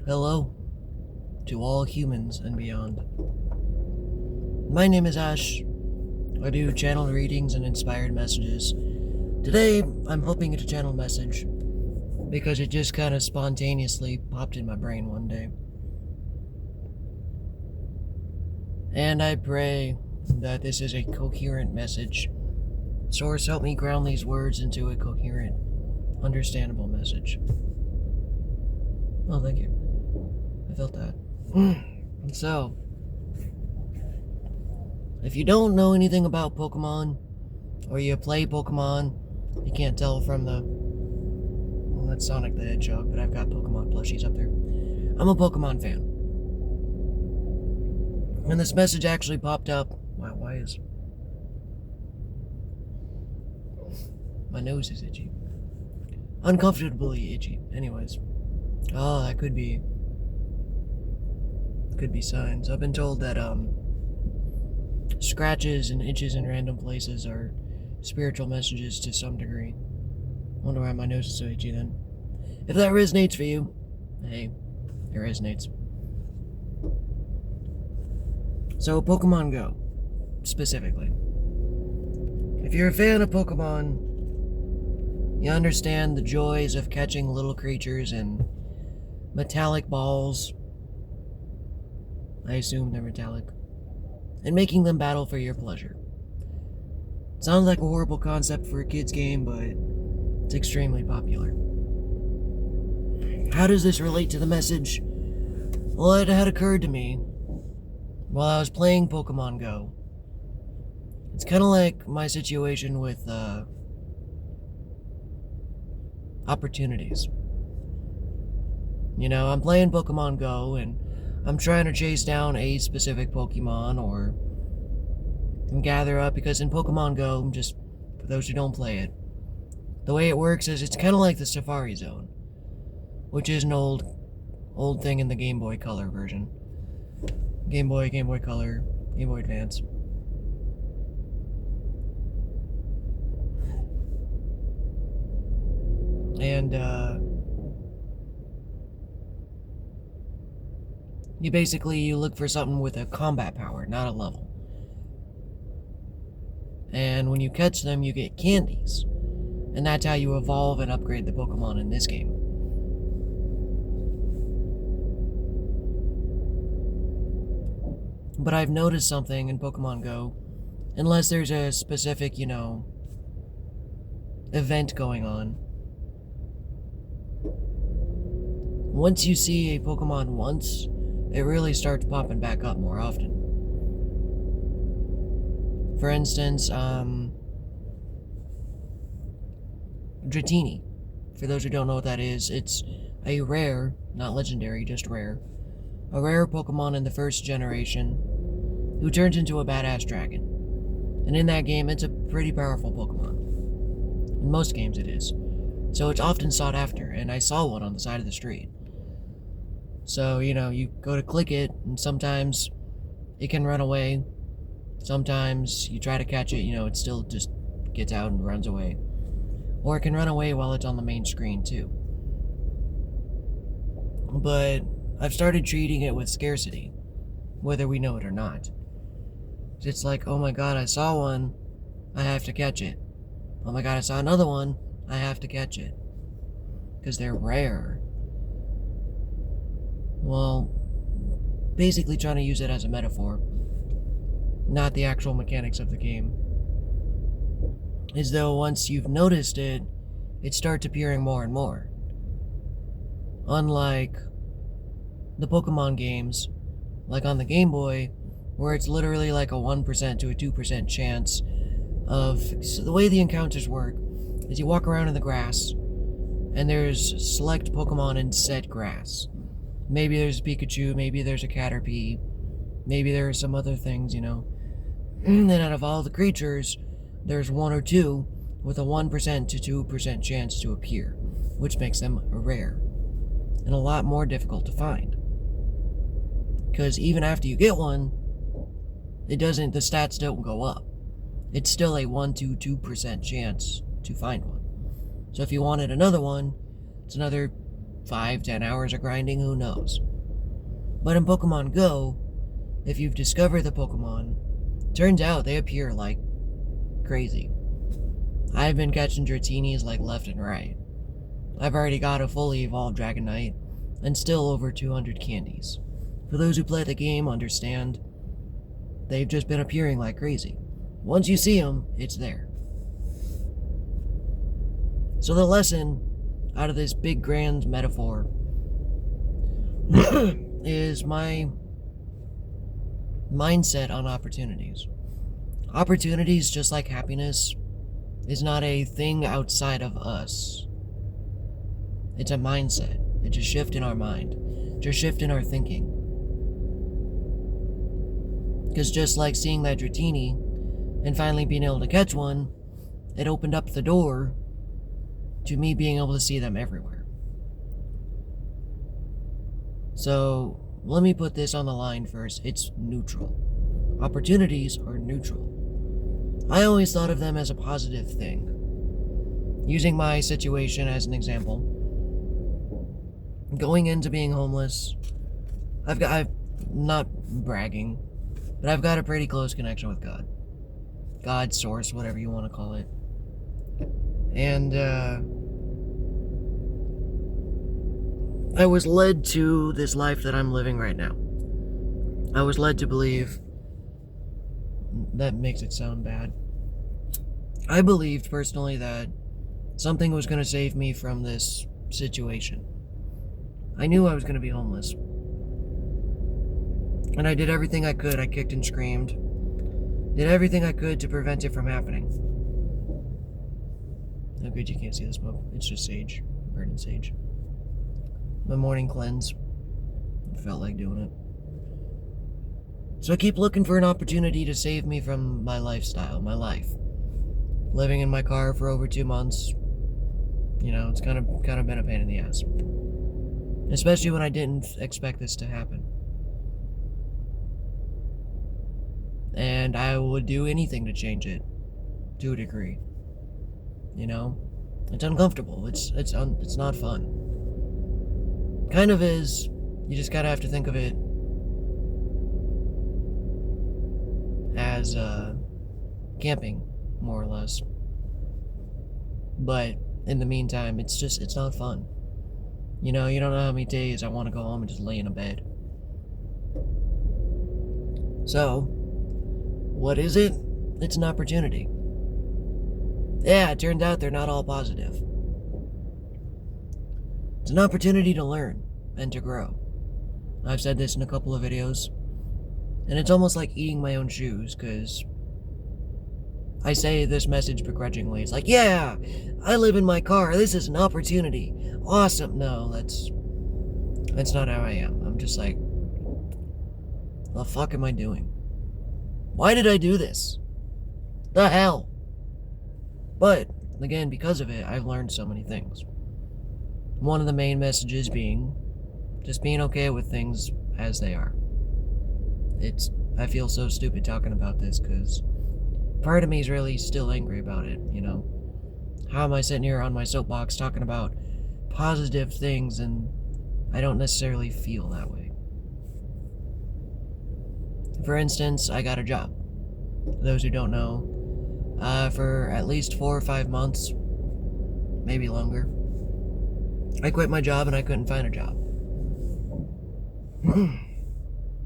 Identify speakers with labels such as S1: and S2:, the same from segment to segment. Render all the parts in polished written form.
S1: Hello to all humans and beyond. My name is Ash. I do channel readings and inspired messages. Today, I'm hoping to channel a message because it just kind of spontaneously popped in my brain one day. And I pray that this is a coherent message. Source, help me ground these words into a coherent, understandable message. Oh, thank you. I felt that. So, if you don't know anything about Pokemon, or you play Pokemon, you can't tell from well, that's Sonic the Hedgehog, but I've got Pokemon plushies up there. I'm a Pokemon fan. And this message actually popped up. Wow, why is... My nose is itchy. Uncomfortably itchy. Anyways. Oh, that could be signs. I've been told that, scratches and itches in random places are spiritual messages to some degree. Wonder why my nose is so itchy then. If that resonates for you, hey, it resonates. So, Pokemon Go, specifically. If you're a fan of Pokemon, you understand the joys of catching little creatures in metallic balls. I assume they're metallic. And making them battle for your pleasure. Sounds like a horrible concept for a kid's game, but it's extremely popular. How does this relate to the message? Well, it had occurred to me while I was playing Pokemon Go. It's kind of like my situation with opportunities. You know, I'm playing Pokemon Go and I'm trying to chase down a specific Pokemon or gather up, because in Pokemon Go, just for those who don't play it, the way it works is it's kind of like the Safari Zone, which is an old thing in the Game Boy Color version. Game Boy Color, Game Boy Advance. And, you look for something with a combat power, not a level. And when you catch them, you get candies. And that's how you evolve and upgrade the Pokemon in this game. But I've noticed something in Pokemon Go, unless there's a specific, event going on. Once you see a Pokemon once, it really starts popping back up more often. For instance, Dratini. For those who don't know what that is, it's a rare, not legendary, just rare. A rare Pokemon in the first generation who turns into a badass dragon. And in that game, it's a pretty powerful Pokemon. In most games it is. So it's often sought after, and I saw one on the side of the street. So, you go to click it, and sometimes it can run away. Sometimes you try to catch it, it still just gets out and runs away. Or it can run away while it's on the main screen, too. But I've started treating it with scarcity, whether we know it or not. It's like, oh my god, I saw one, I have to catch it. Oh my god, I saw another one, I have to catch it. Because they're rare. Well, basically trying to use it as a metaphor, not the actual mechanics of the game. As though once you've noticed it, it starts appearing more and more. Unlike the Pokemon games, like on the Game Boy, where it's literally like a 1% to a 2% chance of... So the way the encounters work is you walk around in the grass, and there's select Pokemon in said grass. Maybe there's a Pikachu, maybe there's a Caterpie, maybe there are some other things, And then out of all the creatures, there's one or two with a 1% to 2% chance to appear, which makes them rare, and a lot more difficult to find. Because even after you get one, the stats don't go up. It's still a 1 to 2% chance to find one. So if you wanted another one, it's another 5-10 hours of grinding, who knows. But in Pokemon Go, if you've discovered the Pokemon, turns out they appear like crazy. I've been catching Dratinis like left and right. I've already got a fully evolved Dragonite, and still over 200 candies. For those who play the game understand, they've just been appearing like crazy. Once you see them, it's there. So the lesson out of this big grand metaphor is my mindset on opportunities. Opportunities, just like happiness, is not a thing outside of us. It's a mindset. It's a shift in our mind. It's a shift in our thinking. Because just like seeing that Dratini and finally being able to catch one, it opened up the door to me being able to see them everywhere. So, let me put this on the line first. It's neutral. Opportunities are neutral. I always thought of them as a positive thing. Using my situation as an example, going into being homeless, I'm not bragging, but I've got a pretty close connection with God. God, source, whatever you want to call it. And, I was led to this life that I'm living right now. I was led to believe, that makes it sound bad. I believed personally that something was going to save me from this situation. I knew I was going to be homeless. And I did everything I could. I kicked and screamed. Did everything I could to prevent it from happening. Oh good, you can't see the smoke. It's just sage. Burning sage. My morning cleanse. I felt like doing it. So I keep looking for an opportunity to save me from my lifestyle, my life. Living in my car for over 2 months. You know, it's kind of been a pain in the ass. Especially when I didn't expect this to happen. And I would do anything to change it, to a degree. You know, it's uncomfortable. It's not fun. Kind of is. You just gotta have to think of it as camping, more or less. But in the meantime, it's not fun. You know, you don't know how many days I want to go home and just lay in a bed. So, what is it? It's an opportunity. Yeah, it turns out they're not all positive. It's an opportunity to learn and to grow. I've said this in a couple of videos, and it's almost like eating my own shoes, because I say this message begrudgingly. It's like, yeah, I live in my car. This is an opportunity. Awesome. No, that's not how I am. I'm just like, the fuck am I doing? Why did I do this? The hell? But, again, because of it, I've learned so many things. One of the main messages being just being okay with things as they are. I feel so stupid talking about this, because part of me is really still angry about it, you know? How am I sitting here on my soapbox talking about positive things and I don't necessarily feel that way? For instance, I got a job. For those who don't know, for at least 4 or 5 months, maybe longer, I quit my job and I couldn't find a job.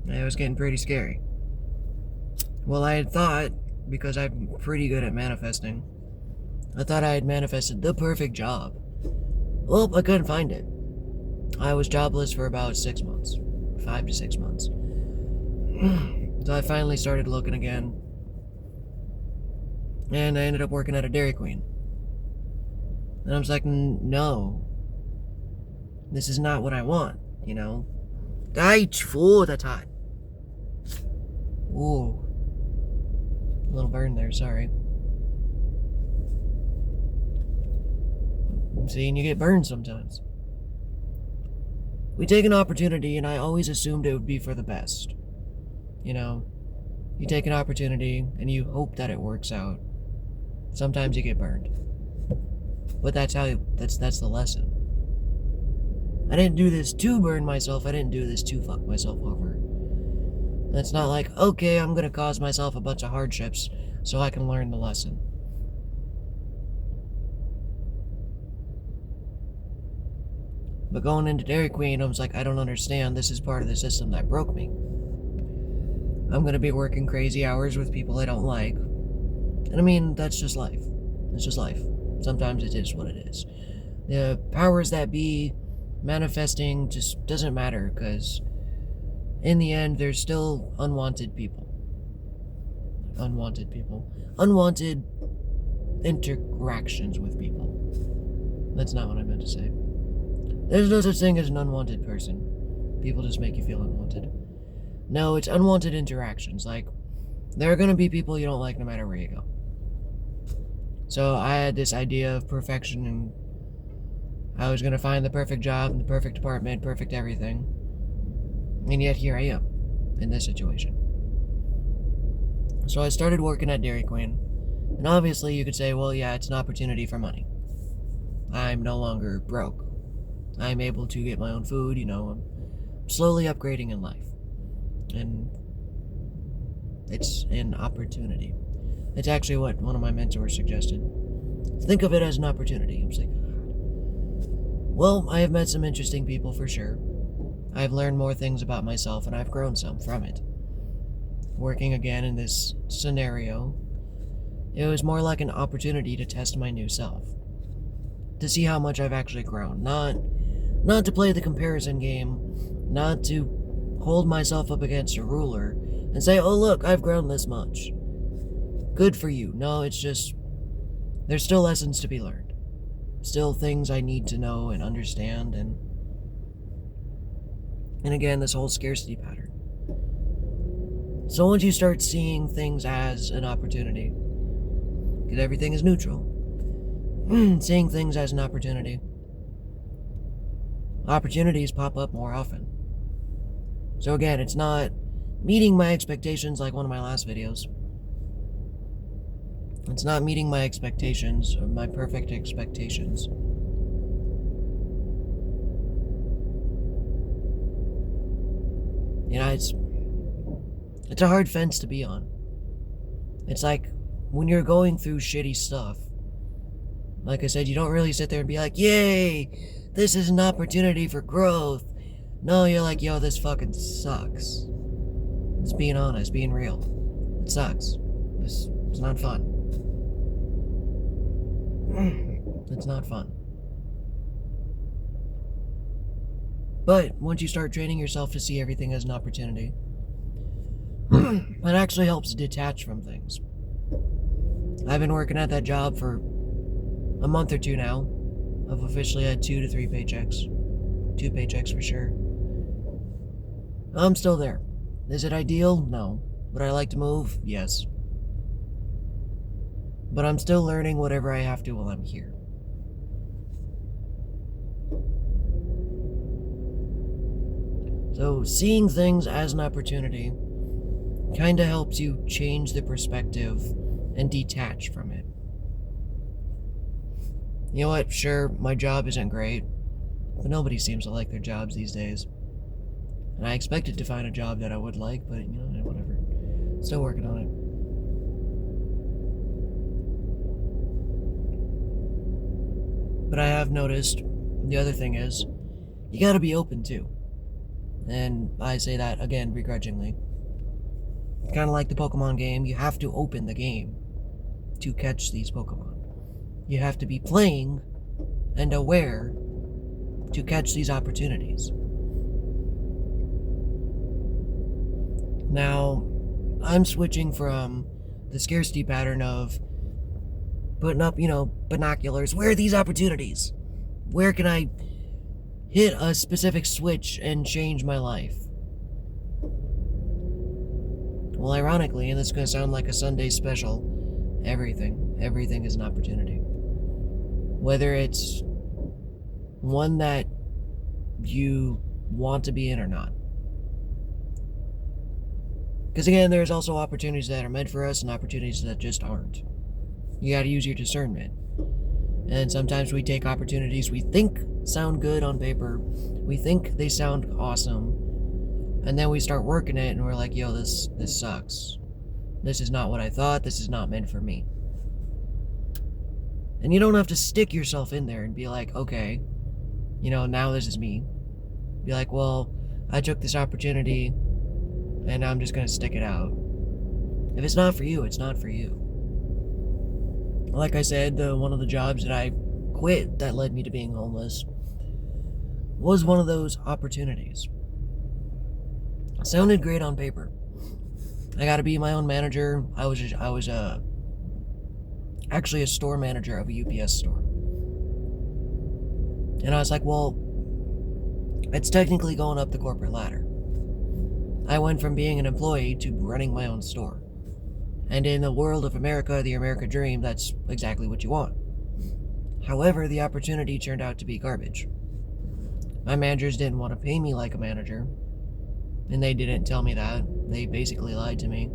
S1: It was getting pretty scary. Well, I had thought, because I'm pretty good at manifesting, I thought I had manifested the perfect job. Well, I couldn't find it. I was jobless for about 6 months. 5 to 6 months. So I finally started looking again. And I ended up working at a Dairy Queen. And I was like, no. This is not what I want, you know? That's hot. Ooh. A little burn there, sorry. I'm seeing you get burned sometimes. We take an opportunity, and I always assumed it would be for the best. You know, you take an opportunity, and you hope that it works out. Sometimes you get burned. But that's the lesson. I didn't do this to burn myself. I didn't do this to fuck myself over. It's not like, okay, I'm gonna cause myself a bunch of hardships so I can learn the lesson. But going into Dairy Queen, I was like, I don't understand. This is part of the system that broke me. I'm gonna be working crazy hours with people I don't like. And I mean, that's just life. It's just life. Sometimes it is what it is. The powers that be manifesting just doesn't matter, because in the end, there's still unwanted people. Unwanted people. Unwanted interactions with people. That's not what I meant to say. There's no such thing as an unwanted person. People just make you feel unwanted. No, it's unwanted interactions. Like, there are gonna be people you don't like no matter where you go. So I had this idea of perfection, and I was gonna find the perfect job, and the perfect apartment, perfect everything. And yet here I am, in this situation. So I started working at Dairy Queen. And obviously you could say, well, yeah, it's an opportunity for money. I'm no longer broke. I'm able to get my own food, I'm slowly upgrading in life. And it's an opportunity. It's actually what one of my mentors suggested. Think of it as an opportunity. I was like, well, I have met some interesting people for sure. I've learned more things about myself, and I've grown some from it. Working again in this scenario, it was more like an opportunity to test my new self. To see how much I've actually grown. Not to play the comparison game, not to hold myself up against a ruler and say, oh look, I've grown this much. Good for you. No, it's just, there's still lessons to be learned. Still things I need to know and understand, and again, this whole scarcity pattern. So once you start seeing things as an opportunity, because everything is neutral, seeing things as an opportunity, opportunities pop up more often. So again, it's not meeting my expectations like one of my last videos. It's not meeting my expectations, or my perfect expectations. It's a hard fence to be on. It's like when you're going through shitty stuff, like I said, you don't really sit there and be like, yay, this is an opportunity for growth. No, you're like, yo, this fucking sucks. It's being honest, being real. It sucks. It's not fun. It's not fun. But once you start training yourself to see everything as an opportunity, it actually helps detach from things. I've been working at that job for a month or two now. I've officially had 2 to 3 paychecks. 2 paychecks for sure. I'm still there. Is it ideal? No. Would I like to move? Yes. But I'm still learning whatever I have to while I'm here. So seeing things as an opportunity kind of helps you change the perspective and detach from it. You know what? Sure, my job isn't great, but nobody seems to like their jobs these days. And I expected to find a job that I would like, but whatever. Still working on it. But I have noticed, the other thing is, you gotta be open too. And I say that, again, begrudgingly. Kind of like the Pokemon game, you have to open the game to catch these Pokemon. You have to be playing and aware to catch these opportunities. Now, I'm switching from the scarcity pattern of putting up, binoculars. Where are these opportunities? Where can I hit a specific switch and change my life? Well, ironically, and this is going to sound like a Sunday special, everything is an opportunity. Whether it's one that you want to be in or not. Because again, there's also opportunities that are meant for us and opportunities that just aren't. You gotta use your discernment. And sometimes we take opportunities we think sound good on paper, we think they sound awesome, and then we start working it and we're like, yo, this sucks. This is not what I thought, this is not meant for me. And you don't have to stick yourself in there and be like, okay, now this is me. Be like, well, I took this opportunity and now I'm just gonna stick it out. If it's not for you, it's not for you. Like I said, one of the jobs that I quit that led me to being homeless was one of those opportunities. It sounded great on paper. I got to be my own manager. I was actually a store manager of a UPS store. And I was like, well, it's technically going up the corporate ladder. I went from being an employee to running my own store. And in the world of America, the American dream, that's exactly what you want. However, the opportunity turned out to be garbage. My managers didn't want to pay me like a manager, and they didn't tell me that. They basically lied to me.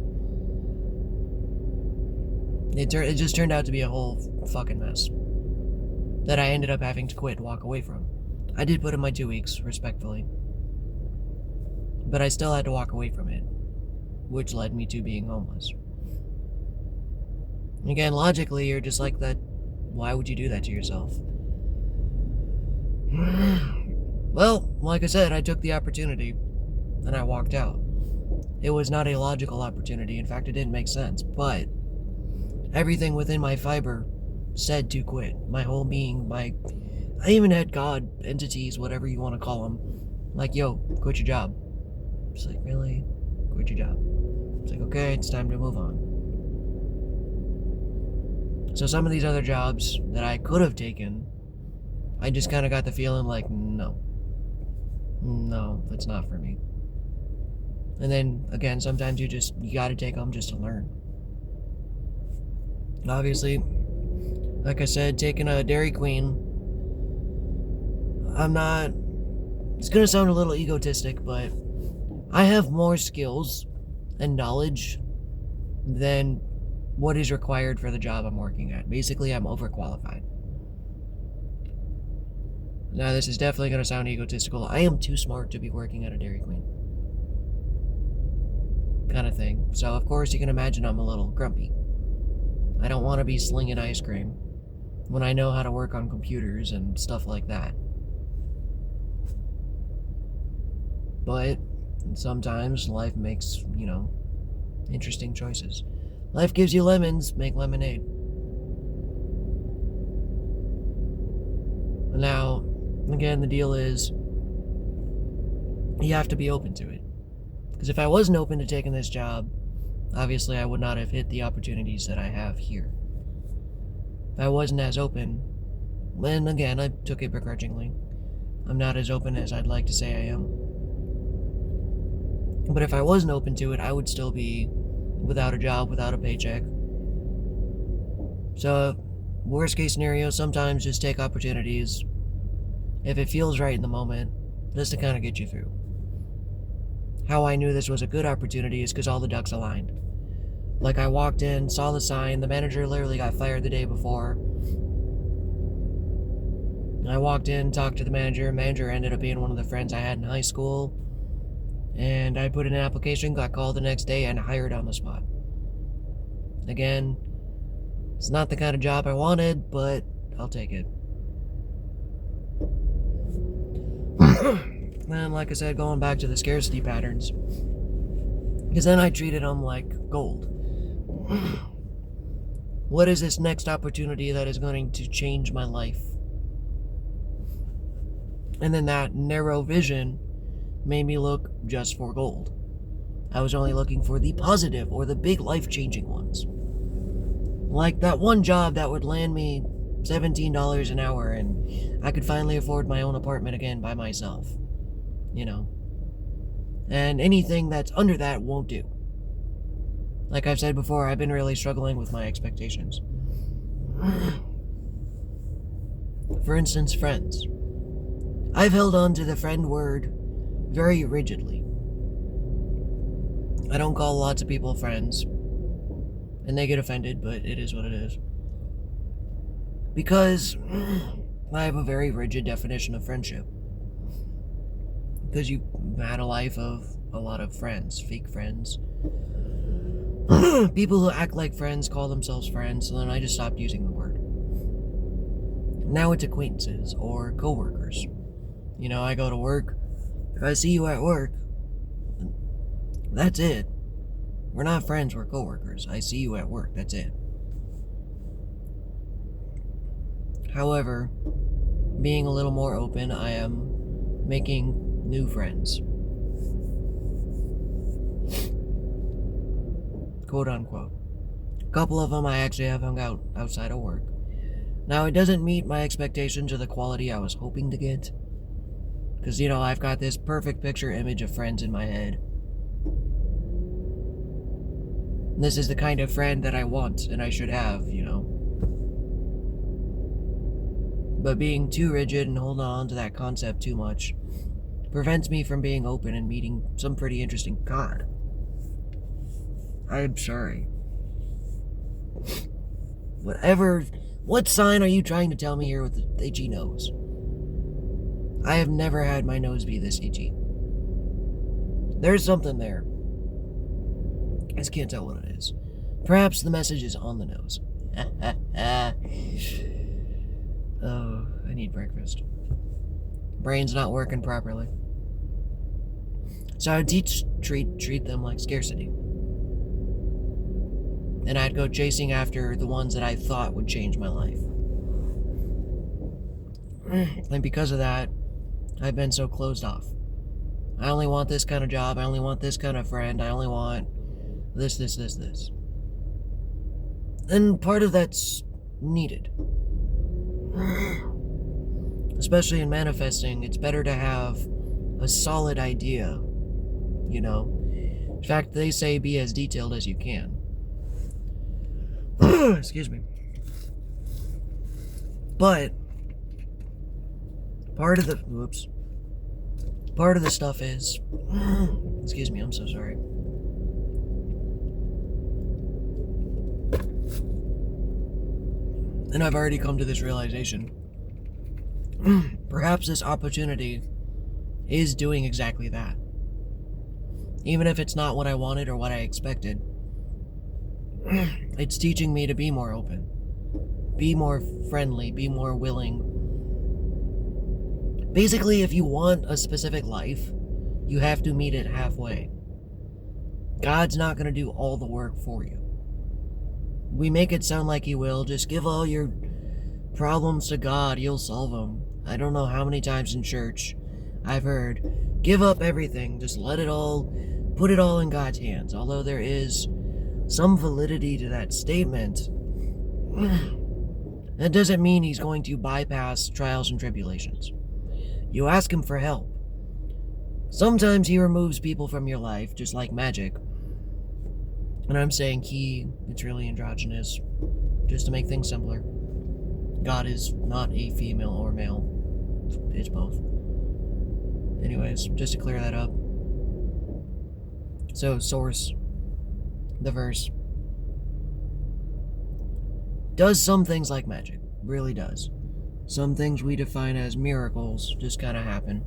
S1: It just turned out to be a whole fucking mess that I ended up having to quit and walk away from. I did put in my 2 weeks, respectfully, but I still had to walk away from it, which led me to being homeless. Again, logically, you're just like that. Why would you do that to yourself? Well, like I said, I took the opportunity and I walked out. It was not a logical opportunity. In fact, it didn't make sense, but everything within my fiber said to quit. My whole being, I even had God entities, whatever you want to call them, like, yo, quit your job. It's like, really? Quit your job. It's like, okay, it's time to move on. So some of these other jobs that I could have taken, I just kind of got the feeling like, no, that's not for me. And then, again, sometimes you gotta take them just to learn. Obviously, like I said, taking a Dairy Queen, it's gonna sound a little egotistic, but I have more skills and knowledge than what is required for the job I'm working at. Basically, I'm overqualified. Now, this is definitely going to sound egotistical. I am too smart to be working at a Dairy Queen. Kind of thing. So, of course, you can imagine I'm a little grumpy. I don't want to be slinging ice cream when I know how to work on computers and stuff like that. But sometimes life makes, interesting choices. Life gives you lemons, make lemonade. Now, again, the deal is you have to be open to it. Because if I wasn't open to taking this job, obviously I would not have hit the opportunities that I have here. If I wasn't as open, then again, I took it begrudgingly. I'm not as open as I'd like to say I am. But if I wasn't open to it, I would still be without a job, without a paycheck. So, worst case scenario, sometimes just take opportunities if it feels right in the moment, just to kind of get you through. How I knew this was a good opportunity is because all the ducks aligned. Like, I walked in, saw the sign, the manager literally got fired the day before. I walked in, talked to the manager ended up being one of the friends I had in high school. And I put in an application, got called the next day, and hired on the spot. Again, it's not the kind of job I wanted, but I'll take it. And like I said, going back to the scarcity patterns, because then I treated them like gold. What is this next opportunity that is going to change my life? And then that narrow vision made me look just for gold. I was only looking for the positive or the big life-changing ones. Like that one job that would land me $17 an hour and I could finally afford my own apartment again by myself. And anything that's under that won't do. Like I've said before, I've been really struggling with my expectations. For instance, friends. I've held on to the friend word very rigidly. I don't call lots of people friends, and they get offended, but it is what it is. Because I have a very rigid definition of friendship. Because you've had a life of a lot of friends, fake friends. People who act like friends call themselves friends, so then I just stopped using the word. Now it's acquaintances or coworkers. You know, I go to work. If I see you at work, that's it. We're not friends, we're coworkers. I see you at work, that's it. However, being a little more open, I am making new friends. Quote unquote. A couple of them I actually have hung out outside of work. Now, it doesn't meet my expectations of the quality I was hoping to get. Because, you know, I've got this perfect picture image of friends in my head. This is the kind of friend that I want and I should have, you know. But being too rigid and holding on to that concept too much prevents me from being open and meeting some pretty interesting God. I'm sorry. What sign are you trying to tell me here with the itchy nose? I have never had my nose be this itchy. There's something there. I just can't tell what it is. Perhaps the message is on the nose. Oh, I need breakfast. Brain's not working properly. So I would treat them like scarcity. And I'd go chasing after the ones that I thought would change my life. And because of that, I've been so closed off. I only want this kind of job, I only want this kind of friend, I only want this. And part of that's needed. Especially in manifesting, it's better to have a solid idea, you know. In fact, they say be as detailed as you can. Excuse me. But part of the stuff is excuse me, I'm so sorry. And I've already come to this realization. Perhaps this opportunity is doing exactly that. Even if it's not what I wanted or what I expected, it's teaching me to be more open, be more friendly, be more willing. Basically, if you want a specific life, you have to meet it halfway. God's not going to do all the work for you. We make it sound like He will. Just give all your problems to God, He'll solve them. I don't know how many times in church I've heard, give up everything, just let it all, put it all in God's hands. Although there is some validity to that statement, that doesn't mean He's going to bypass trials and tribulations. You ask Him for help. Sometimes He removes people from your life, just like magic. And I'm saying He, it's really androgynous, just to make things simpler. God is not a female or male. It's both. Anyways, just to clear that up. So, source, the verse, does some things like magic. Really does. Some things we define as miracles just kind of happen.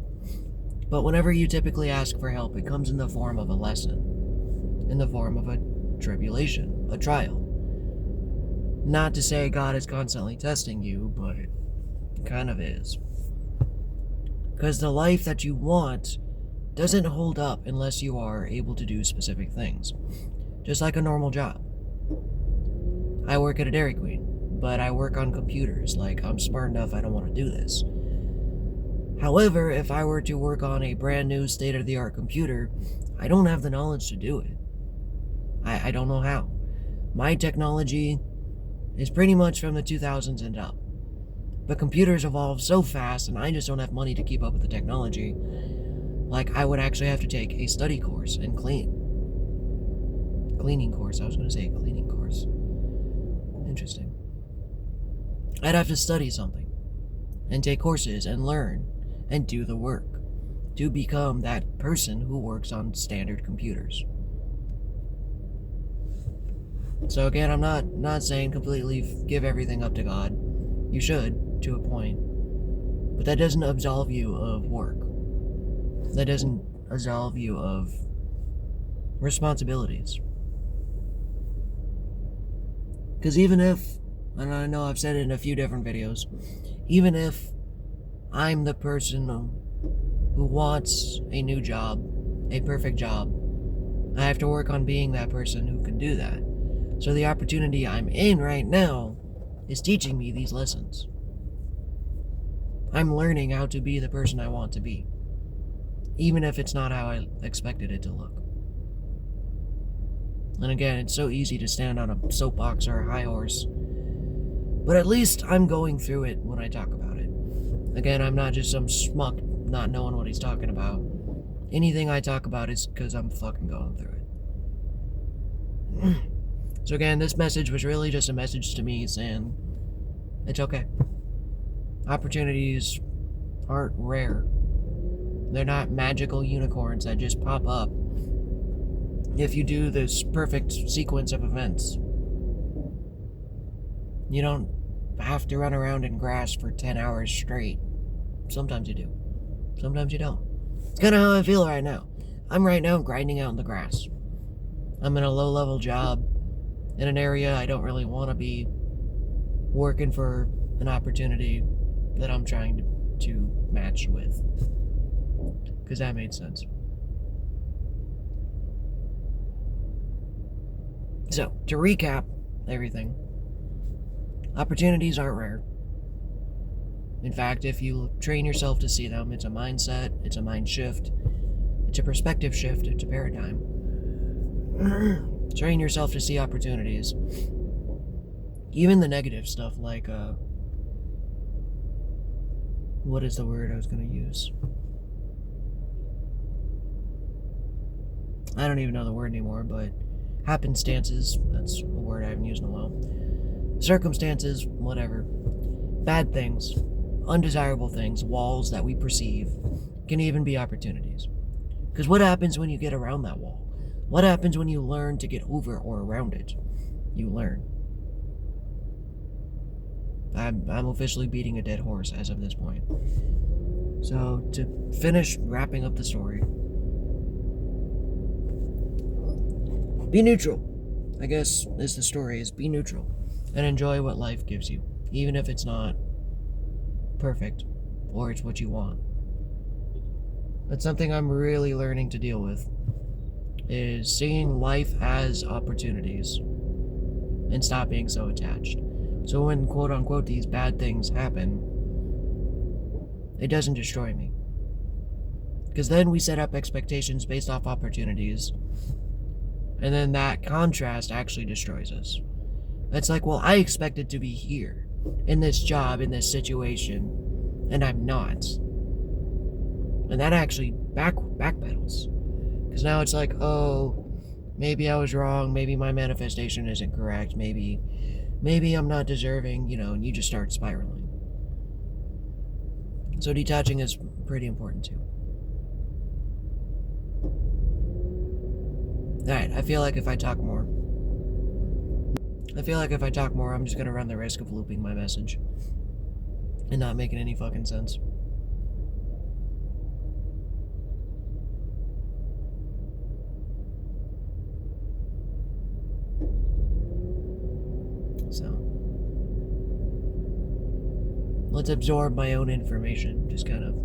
S1: But whenever you typically ask for help, it comes in the form of a lesson. In the form of a tribulation, a trial. Not to say God is constantly testing you, but it kind of is. Because the life that you want doesn't hold up unless you are able to do specific things. Just like a normal job. I work at a Dairy Queen, but I work on computers. Like, I'm smart enough, I don't want to do this. However, if I were to work on a brand new state-of-the-art computer, I don't have the knowledge to do it. I don't know how. My technology is pretty much from the 2000s and up. But computers evolve so fast, and I just don't have money to keep up with the technology. Like, I would actually have to take a study course and cleaning course. I was going to say a cleaning course. Interesting. I'd have to study something, and take courses, and learn, and do the work, to become that person who works on standard computers. So again, I'm not saying completely give everything up to God. You should, to a point. But that doesn't absolve you of work. That doesn't absolve you of responsibilities. Because even if, and I know I've said it in a few different videos, even if I'm the person who wants a new job, a perfect job, I have to work on being that person who can do that. So the opportunity I'm in right now is teaching me these lessons. I'm learning how to be the person I want to be, even if it's not how I expected it to look. And again, it's so easy to stand on a soapbox or a high horse, but at least I'm going through it when I talk about it. Again, I'm not just some schmuck not knowing what he's talking about. Anything I talk about is because I'm fucking going through it. So again, this message was really just a message to me saying, it's okay. Opportunities aren't rare. They're not magical unicorns that just pop up if you do this perfect sequence of events. You don't have to run around in grass for 10 hours straight. Sometimes you do. Sometimes you don't. It's kind of how I feel right now. I'm right now grinding out in the grass. I'm in a low-level job in an area I don't really want to be, working for an opportunity that I'm trying to match with. Because that made sense. So, to recap everything, opportunities aren't rare. In fact, if you train yourself to see them, it's a mindset, it's a mind shift, it's a perspective shift, it's a paradigm. Train yourself to see opportunities. Even the negative stuff, like, what is the word I was going to use? I don't even know the word anymore, but happenstances, that's a word I haven't used in a while. Circumstances, whatever. Bad things, undesirable things, walls that we perceive, can even be opportunities. Because what happens when you get around that wall? What happens when you learn to get over or around it? You learn. I'm officially beating a dead horse as of this point. So, to finish wrapping up the story, be neutral, I guess, is the story, is be neutral and enjoy what life gives you, even if it's not perfect or it's what you want. That's something I'm really learning to deal with, is seeing life as opportunities and stop being so attached. So when quote unquote these bad things happen, it doesn't destroy me. Because then we set up expectations based off opportunities, and then that contrast actually destroys us. It's like, well, I expected to be here, in this job, in this situation, and I'm not. And that actually backpedals. Because now it's like, oh, maybe I was wrong, maybe my manifestation isn't correct, maybe I'm not deserving, and you just start spiraling. So detaching is pretty important too. Alright, I feel like if I talk more, I'm just gonna run the risk of looping my message and not making any fucking sense. So, let's absorb my own information, just kind of.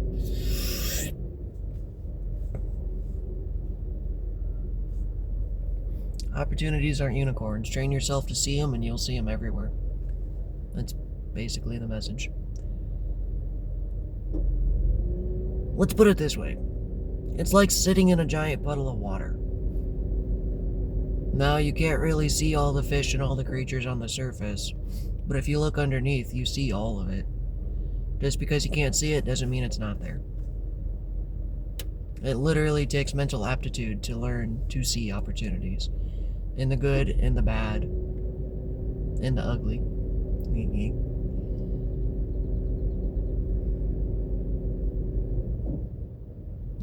S1: Opportunities aren't unicorns. Train yourself to see them and you'll see them everywhere. That's basically the message. Let's put it this way. It's like sitting in a giant puddle of water. Now, you can't really see all the fish and all the creatures on the surface, but if you look underneath, you see all of it. Just because you can't see it doesn't mean it's not there. It literally takes mental aptitude to learn to see opportunities. In the good, in the bad, in the ugly.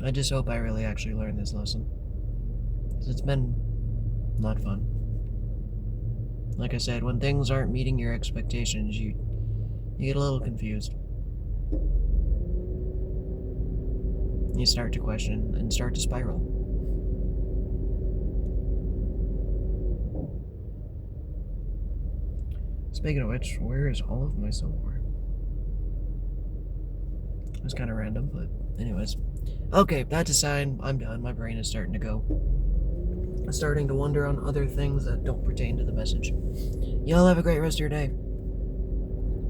S1: I just hope I really actually learned this lesson. 'Cause it's been not fun. Like I said, when things aren't meeting your expectations, you You get a little confused. You start to question and start to spiral. Speaking of which, where is all of my silverware? It was kind of random, but anyways. Okay, that's a sign. I'm done. My brain is starting to go. I'm starting to wonder on other things that don't pertain to the message. Y'all have a great rest of your day.